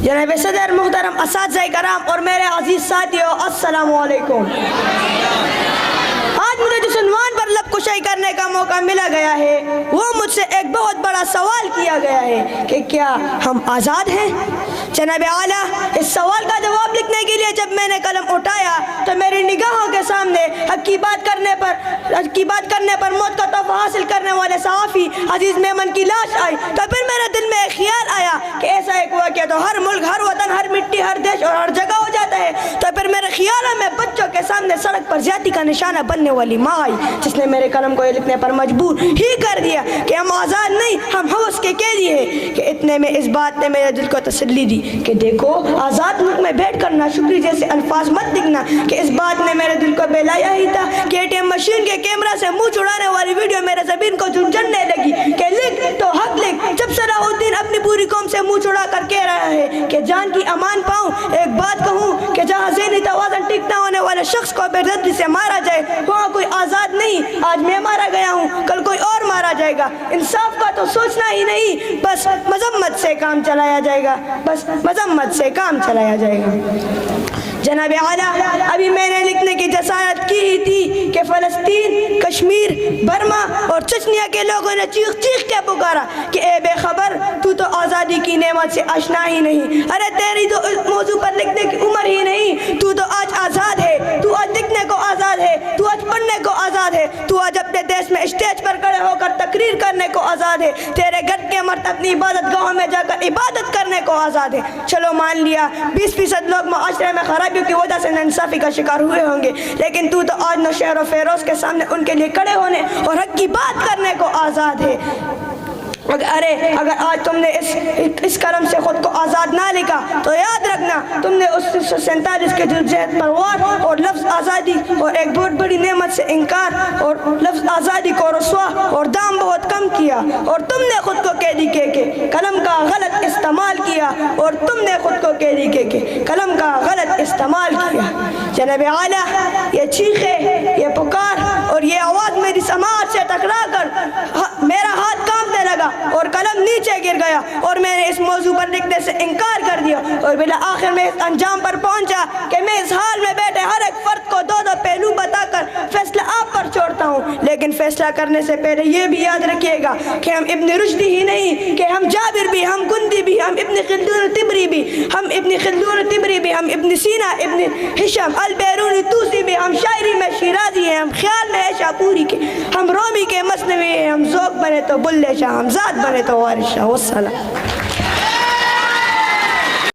جناب صدر محترم اساتذہ کرام اور میرے عزیز ساتھیو، السلام علیکم۔ آج مجھے جس عنوان پر لب کشائی کرنے کا موقع ملا گیا ہے وہ مجھ سے ایک بہت بڑا سوال کیا گیا ہے کہ کیا ہم آزاد ہیں؟ جناب اعلیٰ، اس سوال کا جواب لکھنے کے لیے جب میں نے قلم اٹھایا تو میری نگاہوں کے سامنے حق کی بات کرنے پر موت کا تحفہ حاصل کرنے والے صحافی عزیز میمن کی لاش آئی تو پھر میرے دل میں ایک خیال آیا کہ ایسا ایک واقعہ تو ہر ملک، ہر وطن، ہر مٹی، ہر دیش اور ہر جگہ ہو جاتا ہے۔ تو پھر میرے خیالوں میں بچوں کے سامنے سڑک پر زیادتی کا نشانہ بننے والی ماں آئی جس نے میرے قلم کو یہ لکھنے پر مجبور ہی کر دیا کہ ہم آزاد نہیں، ہم ہوس کے قیدی ہیں۔ کہ اتنے میں اس بات نے میرے دل کو تسلی دی کہ دیکھو، آزاد ملک میں بیٹھ کر ناشکری جیسے الفاظ مت لکھنا۔ کہ اس بات نے میرے دل کو بہلایا ہی تھا کہ اے ٹی ایم مشین کے کیمرہ سے منہ چھڑانے والی ویڈیو میرے زمین کو جھنجھڑنے لگی کہ لکھ تو حق لکھ۔ جب صلاح الدین اپنی پوری قوم سے منہ چھڑا کر کہہ رہا ہے کہ جان کی امان پاؤں، ایک بات کہوں کہ جہاں ذہنی توازن ٹھیک نہ ہونے والے شخص کو بے دردی سے مارا جائے وہاں کوئی آزاد نہیں۔ آج میں مارا گیا ہوں، کل کوئی اور مارا جائے گا۔ انصاف کا تو سوچنا ہی نہیں، بس مذمت سے کام چلایا جائے گا، بس مذمت سے کام چلایا جائے گا۔ جناب اعلیٰ، ابھی میں نے لکھنے کی جسارت کی ہی تھی کہ فلسطین، کشمیر، برما اور چچنیا کے لوگوں نے چیخ چیخ کے پکارا کہ اے بے خبر، تو آزادی کی نعمت سے آشنا ہی نہیں۔ ارے تیری تو اس موضوع پر لکھنے کی عمر ہی نہیں، تو آج آزاد ہے، تو آج لکھنے کو آزاد ہے، تو آج پڑھنے کو آزاد ہے، تو آج اپنے دیش میں اسٹیج پر کھڑے ہو کر تقریر کرنے کو آزاد ہے، تیرے گھر کے مرد اپنی عبادت گاہوں میں جا کر عبادت کرنے کو آزاد ہے۔ چلو مان لیا 20% لوگ معاشرے میں خرابیوں کی وجہ سے ناانصافی کا شکار ہوئے ہوں گے، لیکن تو آج نوشہر و فیروز کے سامنے ان کے لیے کھڑے ہونے اور حق کی بات کرنے کو آزاد ہے۔ اگر آج تم نے اس کرم سے خود کو آزاد نہ لکھا تو یاد رکھنا تم نے 1947 کے جدوجہد پر وار اور لفظ آزادی اور ایک بہت بڑی نعمت سے انکار اور لفظ آزادی کو رسوا اور دام بہت کم کیا، اور تم نے خود کو قیدی کہہ کے قلم کا غلط استعمال کیا، اور تم نے خود کو قیدی کہہ کے قلم کا غلط استعمال کیا۔ جناب اعلیٰ، یہ چیخیں، یہ پکار اور یہ آواز میری سماعت سے ٹکرا کر میرا ہاتھ کانپنے لگا اور قلم نیچے گر گیا اور میں نے اس موضوع پر لکھنے سے انکار کر دیا، اور بالآخر میں اس انجام پر پہنچا کہ میں اس حال میں بیٹھے ہر ایک فرد کو دو پہلو بتا کر فیصلہ آپ پر چھوڑتا ہوں۔ لیکن فیصلہ کرنے سے پہلے یہ بھی یاد رکھیے گا کہ ہم ابن رشدی ہی نہیں، کہ ہم جابر بھی، ہم گندی بھی، ہم ابن خلدون طبری بھی، ہم ابن سینا، ابن ہشام البیرونی توسی بھی، ہم شاعری میں شیرازی ہیں، ہم خیال میں شاپوری کے، ہم رومی کے مثنوی ہیں، ہم ذوق بنے تو بلے شاہ، ہم ذات بنے تو وارث شاہ۔ والسلام۔